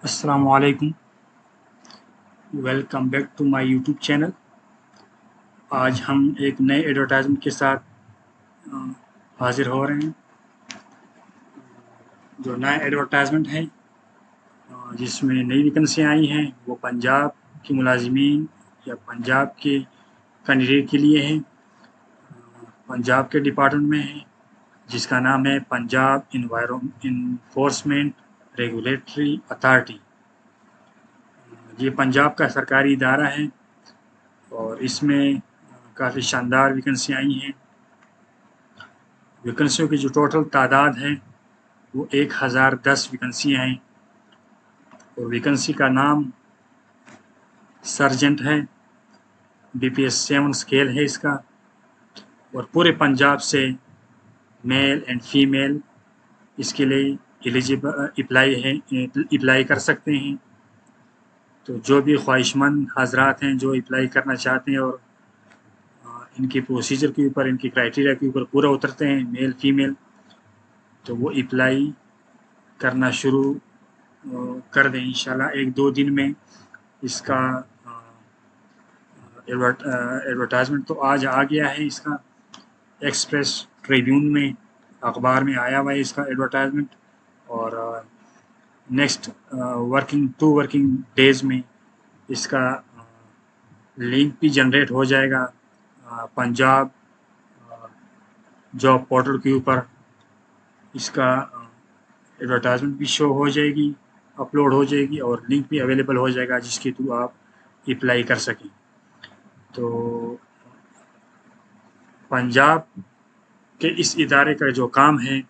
अस्सलाम वालेकुम। Welcome back to my YouTube channel. आज हम एक नए एडवर्टाइजमेंट के साथ हाजिर हो रहे हैं। जो नया एडवर्टाइजमेंट है जिसमें नई वैकेंसियाँ आई हैं वो पंजाब की मुलाजिमीन या पंजाब के कैंडिडेट के लिए है। पंजाब के डिपार्टमेंट में है जिसका नाम है पंजाब इन्फोर्समेंट रेगुलेटरी अथॉरिटी। ये पंजाब का सरकारी इदारा है और इसमें काफ़ी शानदार वैकेंसियाँ आई हैं। वैकेंसियों की जो टोटल तादाद है वो 1010 वैकेंसियाँ हैं और वैकेंसी का नाम सर्जेंट है। BPS 7 स्केल है इसका और पूरे पंजाब से मेल एंड फीमेल इसके लिए एलिजिबल अप्लाई कर सकते हैं। तो जो भी ख्वाहिशमंद हजरात हैं जो अप्लाई करना चाहते हैं और इनकी प्रोसीजर के ऊपर, इनकी क्राइटेरिया के ऊपर पूरा उतरते हैं मेल फीमेल, तो वो अप्लाई करना शुरू कर दें इंशाल्लाह। 1-2 दिन में इसका एडवर्टाइजमेंट तो आज आ गया है। इसका एक्सप्रेस ट्रिब्यून में अखबार में आया हुआ है इसका एडवर्टाइजमेंट और नेक्स्ट टू वर्किंग डेज में इसका लिंक भी जनरेट हो जाएगा पंजाब जॉब पोर्टल के ऊपर। इसका एडवर्टाइजमेंट भी शो हो जाएगी, अपलोड हो जाएगी और लिंक भी अवेलेबल हो जाएगा जिसके थ्रू आप अप्लाई कर सकें। तो पंजाब के इस इदारे का जो काम है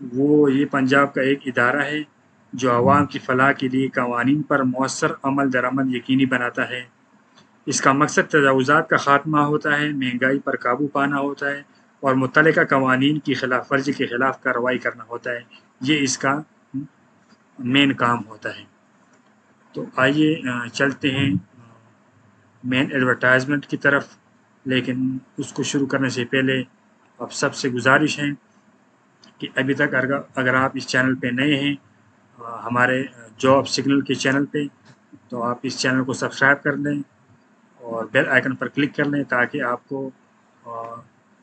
वो ये पंजाब का एक इदारा है जो आवाम की फलाह के लिए कवानीन पर मौसर अमल दरामद यकीनी बनाता है। इसका मकसद तजावुज़ात का खात्मा होता है, महंगाई पर काबू पाना होता है और मुतल्लिका कवानीन की खिलाफ वर्जी के खिलाफ कार्रवाई करना होता है। ये इसका मेन काम होता है। तो आइए चलते हैं मेन एडवर्टाइजमेंट की तरफ, लेकिन उसको शुरू करने से पहले अब सबसे गुजारिश है कि अभी तक अगर आप इस चैनल पे नए हैं हमारे जॉब सिग्नल के चैनल पे, तो आप इस चैनल को सब्सक्राइब कर लें और बेल आइकन पर क्लिक कर लें ताकि आपको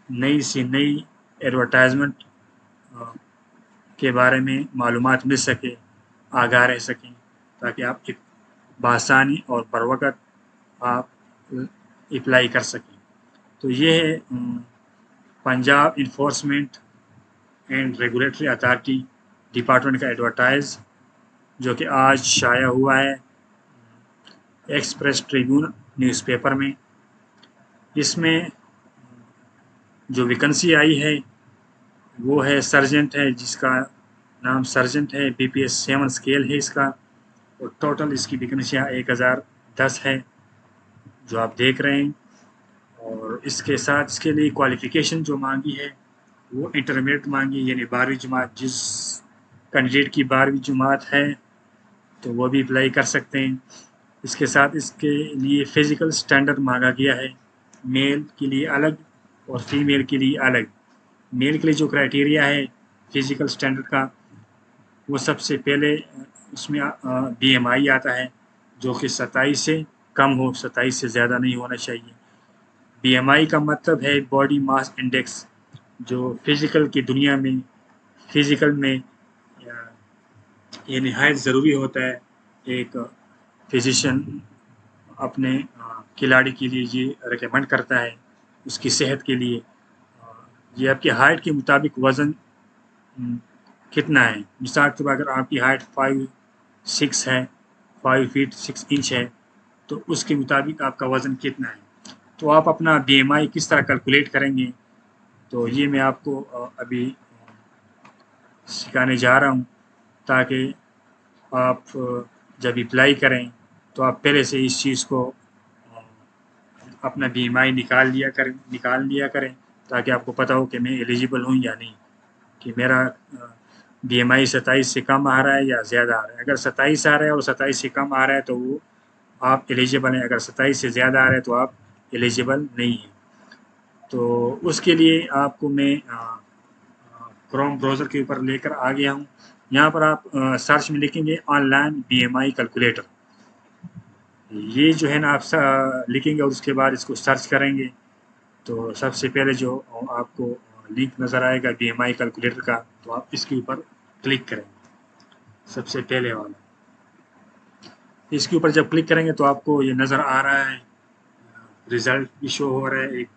नई से नई एडवर्टाइजमेंट के बारे में मालूमात मिल सके, आगाह रह सकें, ताकि आप बआसानी और बरवक़्त आप अप्लाई कर सकें। तो ये है Punjab enforcement and regulatory authority department का एडवर्टाइज जो कि आज शाया हुआ है एक्सप्रेस ट्रिब्यून न्यूज़पेपर में। इसमें जो वैकेंसी आई है वो है सर्जेंट है, जिसका नाम सर्जेंट है। BPS 7 स्केल है इसका और टोटल इसकी वैकेंसियाँ 1010 है जो आप देख रहे हैं। और इसके साथ इसके लिए क्वालिफ़िकेशन जो मांगी है वो इंटरमीडिएट मांगी, यानी 12वीं जमात। जिस कैंडिडेट की 12वीं जमात है तो वो भी अप्लाई कर सकते हैं। इसके साथ इसके लिए फ़िज़िकल स्टैंडर्ड मांगा गया है, मेल के लिए अलग और फीमेल के लिए अलग। मेल के लिए जो क्राइटेरिया है फ़िज़िकल स्टैंडर्ड का, वो सबसे पहले उसमें BMI आता है जो कि 27 से कम हो, 27 से ज़्यादा नहीं होना चाहिए। BMI का मतलब है बॉडी मास इंडेक्स, जो फ़िज़िकल की दुनिया में फ़िज़िकल में ये निहायत ज़रूरी होता है। एक फिजिशियन अपने खिलाड़ी के लिए ये रिकमेंड करता है उसकी सेहत के लिए। ये आपकी हाइट के मुताबिक वज़न कितना है। मिसाल के तौर पर अगर आपकी हाइट 5'6" है, 5 फीट 6 इंच है, तो उसके मुताबिक आपका वज़न कितना है। तो आप अपना BMI किस तरह कैलकुलेट करेंगे, तो ये मैं आपको अभी सिखाने जा रहा हूँ, ताकि आप जब अप्लाई करें तो आप पहले से इस चीज़ को अपना BMI निकाल लिया करें ताकि आपको पता हो कि मैं एलिजिबल हूँ या नहीं, कि मेरा BMI 27 से कम आ रहा है या ज़्यादा आ रहा है। अगर 27 आ रहा है और 27 से कम आ रहा है तो वो आप एलिजिबल हैं, अगर 27 से ज़्यादा आ रहा है तो आप एलिजिबल नहीं हैं। तो उसके लिए आपको मैं क्रोम ब्राउज़र के ऊपर लेकर आ गया हूँ। यहाँ पर आप सर्च में लिखेंगे ऑनलाइन BMI कैलकुलेटर। ये जो है ना आप लिखेंगे और उसके बाद इसको सर्च करेंगे तो सबसे पहले जो आपको लिंक नज़र आएगा BMI कैलकुलेटर का, तो आप इसके ऊपर क्लिक करेंगे सबसे पहले वाला। इसके ऊपर जब क्लिक करेंगे तो आपको ये नज़र आ रहा है, रिजल्ट भी शो हो रहा है एक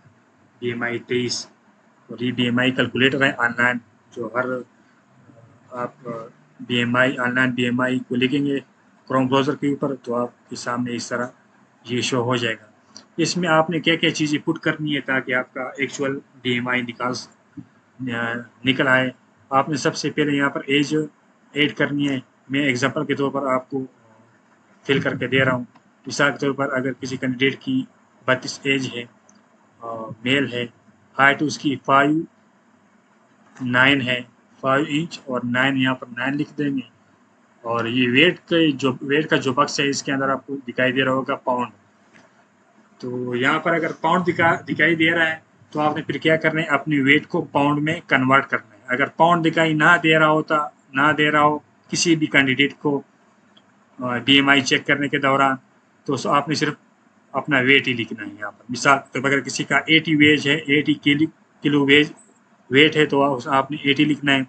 BMI 23, और ये BMI कैलकुलेटर है ऑनलाइन, जो हर आप BMI ऑनलाइन BMI को लिखेंगे क्रोम ब्राउज़र के ऊपर तो आपके सामने इस तरह ये शो हो जाएगा। इसमें आपने क्या क्या चीज़ें पुट करनी है ताकि आपका एक्चुअल BMI निकल आए। आपने सबसे पहले यहाँ पर एज ऐड करनी है। मैं एग्जांपल के तौर पर आपको फिल करके दे रहा हूँ। मिसाल के तौर पर अगर किसी कैंडिडेट की 32 एज है, मेल है, हाइट उसकी 5'9" है, 5 इंच, और 9 यहाँ पर 9 लिख देंगे। और ये वेट का जो बक्स है इसके अंदर आपको दिखाई दे रहा होगा पाउंड। तो यहाँ पर अगर पाउंड दिखाई दे रहा है तो आपने फिर क्या करना है, अपने वेट को पाउंड में कन्वर्ट करना है। अगर पाउंड दिखाई ना दे रहा हो किसी भी कैंडिडेट को BMI चेक करने के दौरान, तो आपने सिर्फ अपना वेट ही लिखना है यहाँ पर। मिसाल तो अगर किसी का 80 वेज है, 80 किलो वेट है तो आपने 80 लिखना है।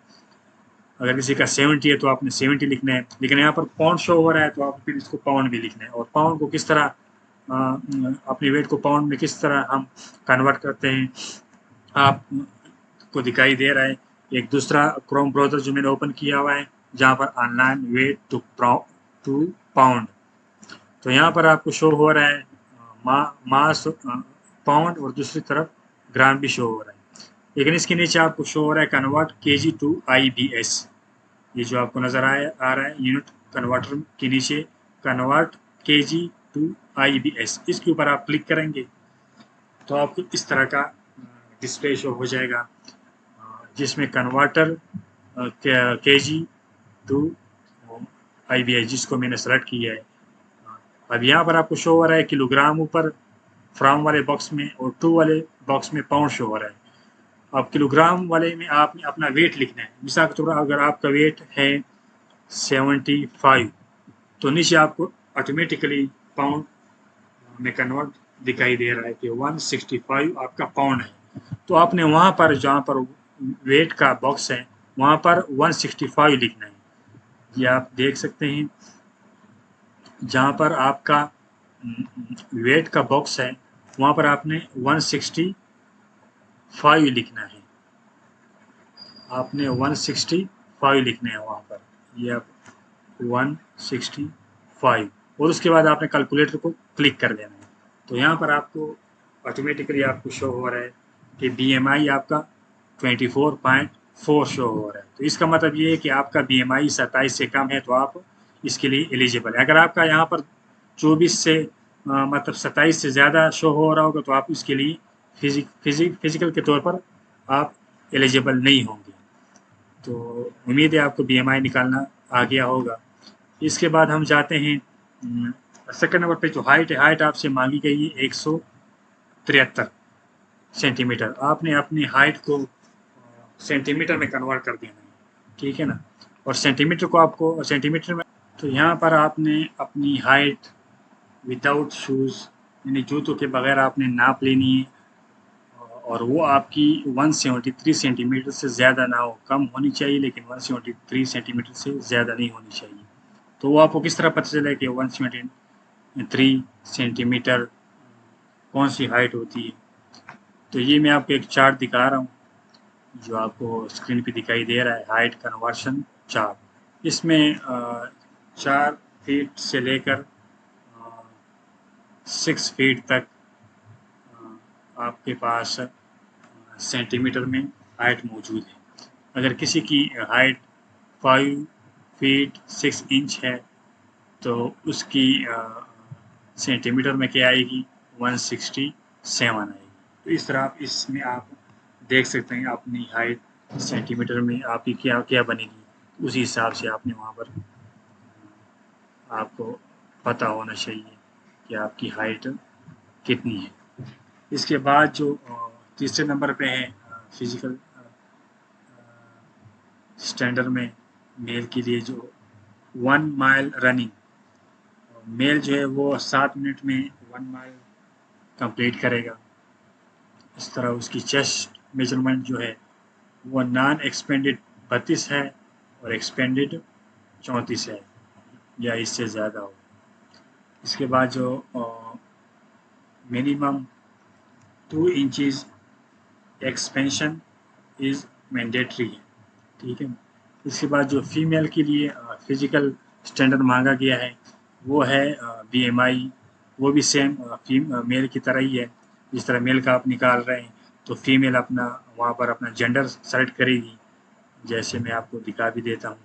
अगर किसी का 70 है तो आपने 70 लिखना है। लेकिन यहाँ पर पाउंड शो हो रहा है तो आप फिर इसको पाउंड भी लिखना है। और पाउंड को किस तरह अपने वेट को पाउंड में किस तरह हम कन्वर्ट करते हैं आपको दिखाई दे रहा है। एक दूसरा क्रोम ब्राउज़र जो मैंने ओपन किया हुआ है जहाँ पर ऑनलाइन वेट टू पाउंड, तो यहाँ पर आपको शो हो रहा है मास पाउंड, और दूसरी तरफ ग्राम भी शो हो रहा है। लेकिन इसके नीचे आपको शो हो रहा है कन्वर्ट kg टू IBS। ये जो आपको नज़र आ रहा है यूनिट कन्वर्टर के नीचे कन्वर्ट kg टू IBS, इसके ऊपर आप क्लिक करेंगे तो आपको इस तरह का डिस्प्ले शो हो जाएगा जिसमें कन्वर्टर kg टू IBS जिसको मैंने सेलेक्ट किया है। अब यहाँ पर आपको शो हो रहा है किलोग्राम ऊपर फ्रॉम वाले बॉक्स में, और टू वाले बॉक्स में पाउंड शो हो रहा है। अब किलोग्राम वाले में आपने अपना वेट लिखना है। मिसाल के तौर पर अगर आपका वेट है 75 तो नीचे आपको ऑटोमेटिकली पाउंड में कन्वर्ट दिखाई दे रहा है कि 165 आपका पाउंड है। तो आपने वहाँ पर जहाँ पर वेट का बॉक्स है वहाँ पर 165 लिखना है। ये आप देख सकते हैं जहाँ पर आपका वेट का बॉक्स है वहाँ पर आपने 165 लिखना है। आपने 165 लिखना है वहाँ पर, ये आप 165, और उसके बाद आपने कैलकुलेटर को क्लिक कर देना है। तो यहाँ पर आपको ऑटोमेटिकली आपको शो हो रहा है कि BMI आपका 24.4 शो हो रहा है। तो इसका मतलब ये है कि आपका BMI 27 से कम है तो आप इसके लिए एलिजिबल है। अगर आपका यहाँ पर 24 से मतलब 27 से ज़्यादा शो हो रहा होगा तो आप इसके लिए फिजिकल के तौर पर आप एलिजिबल नहीं होंगे। तो उम्मीद है आपको BMI निकालना आ गया होगा। इसके बाद हम जाते हैं सेकंड नंबर पे जो हाइट है, हाइट आपसे मांगी गई है 173 सेंटीमीटर। आपने अपनी हाइट को सेंटीमीटर में कन्वर्ट कर देना है, ठीक है ना। और सेंटीमीटर को आपको सेंटीमीटर में, तो यहाँ पर आपने अपनी हाइट विदाउट शूज़ यानी जूतों के बगैर आपने नाप लेनी है, और वो आपकी 173 सेंटीमीटर से ज़्यादा ना हो, कम होनी चाहिए लेकिन 173 सेंटीमीटर से ज़्यादा नहीं होनी चाहिए। तो वो आपको किस तरह पता चले कि 173 सेंटीमीटर कौन सी हाइट होती है। तो ये मैं आपको एक चार्ट दिखा रहा हूँ जो आपको स्क्रीन पे दिखाई दे रहा है, हाइट कन्वर्शन चार्ट। इसमें 4 फीट से लेकर 6 फीट तक आपके पास सेंटीमीटर में हाइट मौजूद है। अगर किसी की हाइट 5 फीट 6 इंच है तो उसकी सेंटीमीटर में क्या आएगी, 167 आएगी। तो इस तरह आप इसमें आप देख सकते हैं अपनी हाइट सेंटीमीटर में आपकी क्या क्या बनेगी। उसी हिसाब से आपने वहाँ पर आपको पता होना चाहिए कि आपकी हाइट कितनी है। इसके बाद जो तीसरे नंबर पे है फिजिकल स्टैंडर्ड में मेल के लिए जो 1 माइल रनिंग, मेल जो है वो 7 मिनट में 1 माइल कंप्लीट करेगा। इस तरह उसकी चेस्ट मेजरमेंट जो है वो नॉन एक्सपेंडेड 32 है और एक्सपेंडेड 34 है या इससे ज़्यादा हो। इसके बाद जो minimum 2 inches expansion is mandatory है, ठीक है। इसके बाद जो फीमेल के लिए फिजिकल स्टैंडर्ड मांगा गया है वो है BMI, वो भी सेम मेल की तरह ही है। जिस तरह मेल का आप निकाल रहे हैं तो फीमेल अपना वहाँ पर अपना जेंडर सेलेक्ट करेगी, जैसे मैं आपको दिखा भी देता हूँ।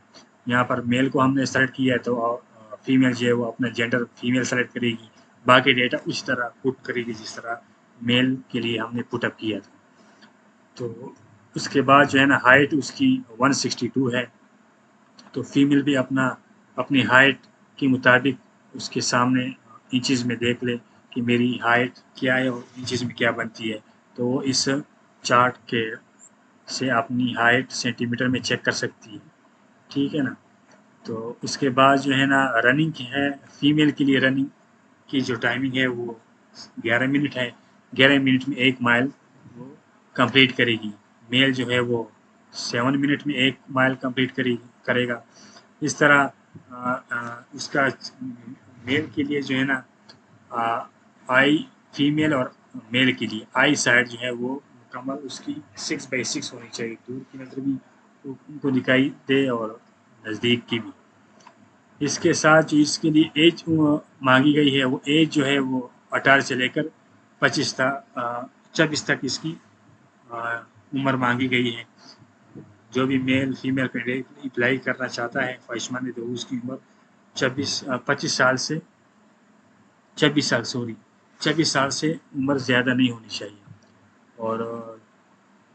यहाँ पर मेल को हमने सेलेक्ट किया है तो फीमेल जो है वो अपना जेंडर फीमेल सेलेक्ट करेगी, बाकी डेटा उसी तरह पुट करेगी जिस तरह मेल के लिए हमने पुटअप किया था। तो उसके बाद जो है ना हाइट उसकी 162 है, तो फीमेल भी अपनी हाइट के मुताबिक उसके सामने इंचज़ में देख ले कि मेरी हाइट क्या है और इंचज़ में क्या बनती है, तो वो इस चार्ट के से अपनी हाइट सेंटीमीटर में चेक कर सकती है, ठीक है ना। तो उसके बाद जो है ना रनिंग है, फीमेल के लिए रनिंग की जो टाइमिंग है वो 11 मिनट है। 11 मिनट में 1 माइल वो कंप्लीट करेगी। मेल जो है वो 7 मिनट में 1 माइल कंप्लीट करेगा। इस तरह उसका मेल के लिए जो है ना आई फीमेल और मेल के लिए आई साइड जो है वो मुकम्मल उसकी 6x6 होनी चाहिए, दूर की नज़र भी उनको दिखाई दे और नज़दीक की भी। इसके साथ जो इसके लिए एज मांगी गई है वो एज जो है वो 18 से लेकर 24 तक इसकी उम्र मांगी गई है। जो भी मेल फीमेल कैंडिडेट अप्लाई करना चाहता है ख्वाहिशमंद है तो उसकी उम्र 25 साल से 26 साल से उम्र ज़्यादा नहीं होनी चाहिए। और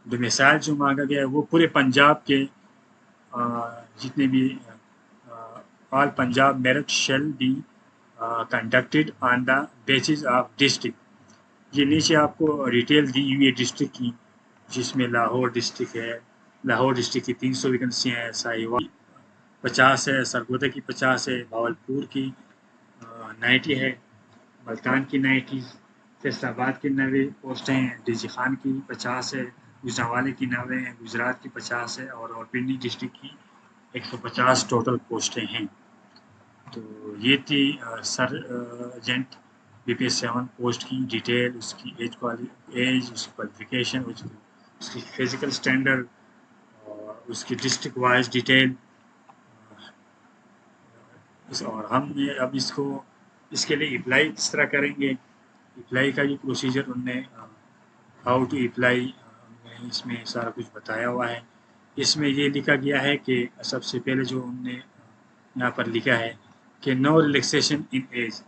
जो मिसाल जो मांगा गया है वो पूरे पंजाब के जितने भी all Punjab merit shall be conducted on the basis of district. ये नीचे आपको डिटेल दी हुई है डिस्ट्रिक्ट की, जिसमें लाहौर डिस्ट्रिक्ट है, लाहौर डिस्ट्रिक्ट की 300 वैकेंसी हैं, साहिवाल 50 है, सरगोदा की 50 है, भावलपुर की 90 है, मुल्तान की 90, फैसलाबाद की 90 पोस्टें हैं, डीजी खान की 50 है, गुजरांवाले की 90 है, गुजरात की 50 है और रावलपिंडी डिस्ट्रिक्ट की 150 टोटल पोस्टें हैं। तो ये थी सर्जेंट BPS-7 पोस्ट की डिटेल, उसकी एज, उसकी क्वालिफिकेशन, उसकी फिजिकल स्टैंडर्ड और उसकी डिस्ट्रिक्ट वाइज डिटेल। और हम ये अब इसके लिए अप्लाई किस तरह करेंगे, अप्लाई का जो प्रोसीजर उनने हाउ टू अप्लाई इसमें सारा कुछ बताया हुआ है। इसमें ये लिखा गया है कि सबसे पहले जो उनने यहाँ पर लिखा है कि नो रिलैक्सेशन इन एज।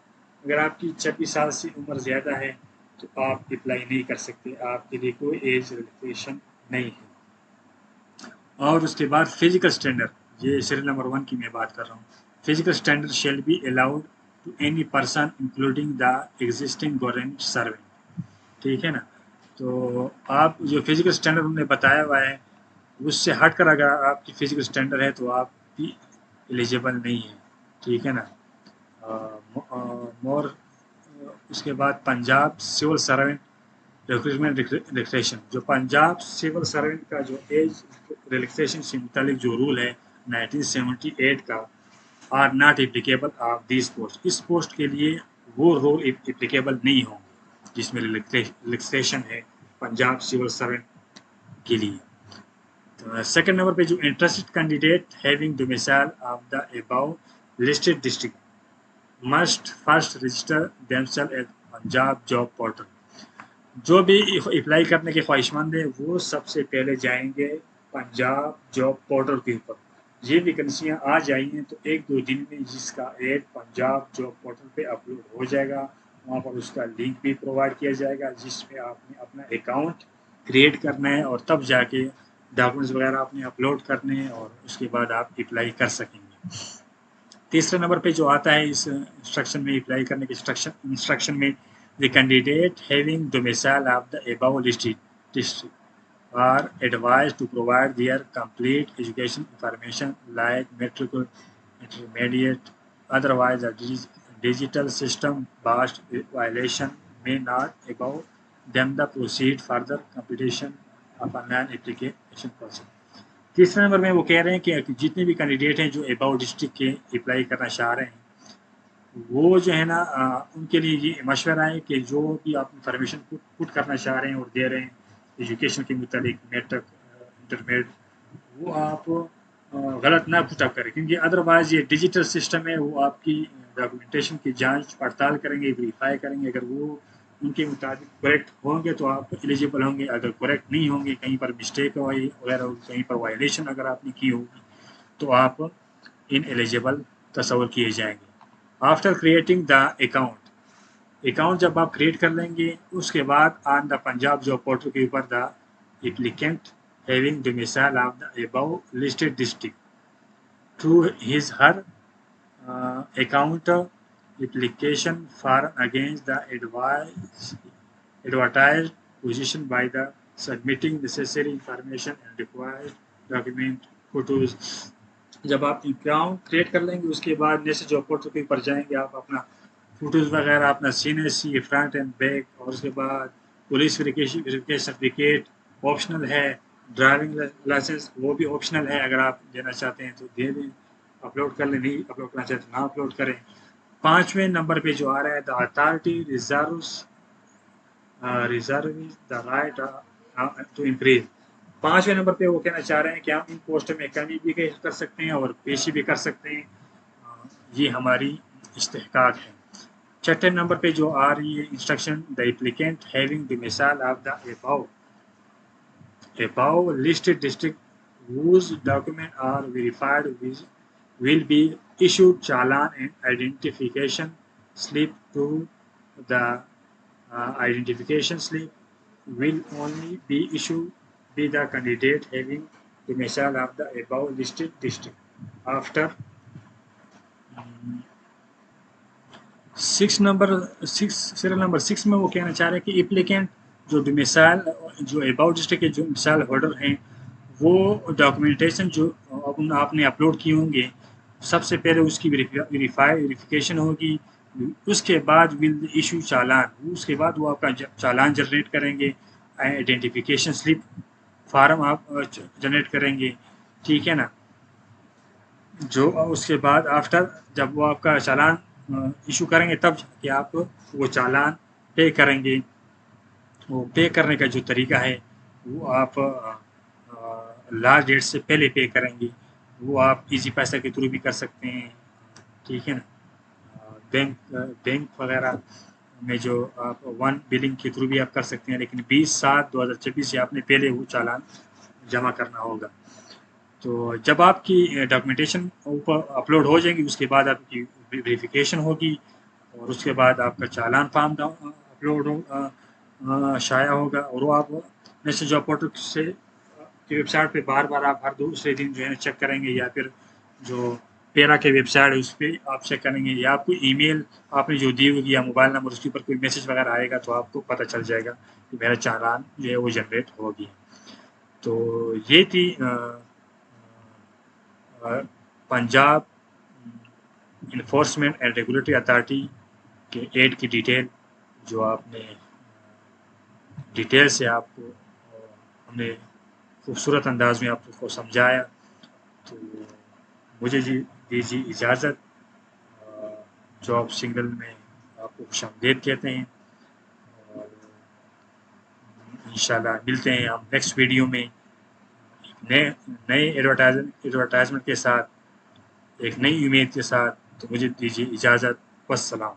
अगर आपकी 26 साल से उम्र ज़्यादा है तो आप अप्लाई नहीं कर सकते, आपके लिए कोई एज रिलैक्सेशन नहीं है। और उसके बाद फिजिकल स्टैंडर्ड, ये सीरियल नंबर 1 की मैं बात कर रहा हूँ। Physical standard shall be allowed to any person including the existing government servant, ठीक है ना। तो आप जो फिजिकल स्टैंडर्ड उन्होंने बताया हुआ है उससे हटकर अगर आपकी फिजिकल स्टैंडर्ड है तो आप भी एलिजिबल नहीं है, ठीक है ना। मोर उसके बाद Punjab civil servant recruitment relaxation, जो पंजाब सिविल सर्वेंट का जो एज रिलैक्सेशन से मुतालिक जो रूल है 1978 का are not applicable of this post. इस पोस्ट के लिए वो रूल एप्लीकेबल नहीं होंगे जिसमें रिलैक्सेशन है पंजाब सिविल सर्वेंट के लिए। तो सेकंड नंबर पे जो interested candidate having domicile of the above listed district must first register themselves at Punjab job portal. जो भी अप्लाई करने के ख्वाहिशमंद है वो सबसे पहले जाएंगे पंजाब जॉब पोर्टल के ऊपर। ये वैकेंसियाँ आ जाएंगी तो 1-2 दिन में जिसका एड पंजाब जॉब पोर्टल पे अपलोड हो जाएगा, वहाँ पर उसका लिंक भी प्रोवाइड किया जाएगा जिसमें आपने अपना अकाउंट क्रिएट करना है और तब जाके डॉक्यूमेंट्स वगैरह आपने अपलोड करने हैं और उसके बाद आप अप्लाई कर सकेंगे। तीसरे नंबर पे जो आता है इस इंस्ट्रक्शन में अप्लाई करने के इंस्ट्रक्शन में, the candidate having domicile of the above listed district, are advised to provide their complete education information like matriculation, intermediate. Otherwise, a digital system based violation may not allow them to proceed further completion of online application process. तीसरे number में वो कह रहे हैं कि जितने भी candidate हैं जो अबाउट डिस्ट्रिक्ट के अप्लाई करना चाह रहे हैं, वो जो है ना उनके लिए ये मशवरा है कि जो भी आप इंफॉर्मेशन पुट करना चाह रहे हैं और दे रहे हैं एजुकेशन के मुताबिक मेट्रिक इंटरमीडिएट, वो आप गलत ना पुटअप करें, क्योंकि अदरवाइज ये डिजिटल सिस्टम है, वो आपकी डॉक्यूमेंटेशन की जांच पड़ताल करेंगे, वेरीफाई करेंगे। अगर वो उनके मुताबिक करेक्ट होंगे तो आप एलिजिबल होंगे, अगर करेक्ट नहीं होंगे, कहीं पर मिस्टेक वगैरह, कहीं पर वायलेशन अगर आपने की होगी, तो आप इन एलिजिबल तस्वर किए जाएंगे। आफ्टर क्रिएटिंग द अकाउंट जब आप क्रिएट कर लेंगे, उसके बाद on the Punjab job portal के ऊपर the applicant having domicile of the above listed district through his her account application form against the advertised position by the submitting necessary information and required document photos। जब आप account create कर लेंगे, उसके बाद next job portal के ऊपर जाएंगे, आप अपना फोटोज़ वगैरह, अपना सीएनएससी फ्रंट एंड बैक, और उसके बाद पुलिस वेरिफिकेशन सर्टिफिकेट ऑप्शनल है, ड्राइविंग लाइसेंस वो भी ऑप्शनल है, अगर आप देना चाहते हैं तो दे दें, अपलोड कर लें, नहीं अपलोड करना चाहते तो ना अपलोड करें। 5वें नंबर पे जो आ रहा है, the authority reserves the right to increase. 5वें नंबर पे वो कहना चाह रहे हैं कि हम इन पोस्टों में कमी भी कर सकते हैं और पेशी भी कर सकते हैं, ये हमारी इस्तेहकाक है। 6ठे नंबर पे जो आ रही है instruction, the applicant having the मिसाल of the above listed district whose document are verified will be issued challan and identification slip to the identification slip will only be issued by the candidate having the misal of the above listed district. After 6 serial number 6 में वो कहना चाह रहे हैं कि applicant जो मिसाल जो अबाउट डिस्ट्रिक्ट के जो मिसाल होल्डर हैं, वो डॉक्यूमेंटेशन जो आपने अपलोड किए होंगे, सबसे पहले उसकी वेरिफिकेशन होगी, उसके बाद विल इशू चालान, उसके बाद वो आपका चालान जनरेट करेंगे, आइडेंटिफिकेशन स्लिप फार्म आप जनरेट करेंगे, ठीक है ना। जो उसके बाद आफ्टर जब वो आपका चालान इशू करेंगे, तब कि आप वो चालान पे करेंगे। वो पे करने का जो तरीका है, वो आप लास्ट डेट से पहले पे करेंगे, वो आप इजी पैसा के थ्रू भी कर सकते हैं, ठीक है ना। बैंक वगैरह में जो आप वन बिलिंग के थ्रू भी आप कर सकते हैं, लेकिन 20/7/2024 से आपने पहले वो चालान जमा करना होगा। तो जब आपकी डॉक्यूमेंटेशन ऊपर अपलोड हो जाएंगी, उसके बाद आपकी वेरिफिकेशन होगी, और उसके बाद आपका चालान फॉर्म अपलोड शाया होगा, और वो आप नेशनल जॉब पोर्टल से की वेबसाइट पे बार बार आप हर दूसरे दिन जो है चेक करेंगे, या फिर जो पेरा के वेबसाइट है उस पर आप चेक करेंगे, या आपको ईमेल आपने जो दी होगी या मोबाइल नंबर, उसके ऊपर कोई मैसेज वगैरह आएगा, तो आपको पता चल जाएगा कि मेरा चालान जो है वो जनरेट होगी। तो ये थी Punjab enforcement and regulatory authority के एड की डिटेल, जो आपने डिटेल से आपको हमने खूबसूरत अंदाज में आपको समझाया। तो मुझे दीजिए इजाज़त। जॉब सिग्नल में आपको खुशामदीद कहते हैं, और इंशाल्लाह मिलते हैं हम नेक्स्ट वीडियो में नए एडवर्टाइजमेंट के साथ, एक नई उम्मीद के साथ। तो मुझे दीजिए इजाज़त। वस्सलाम।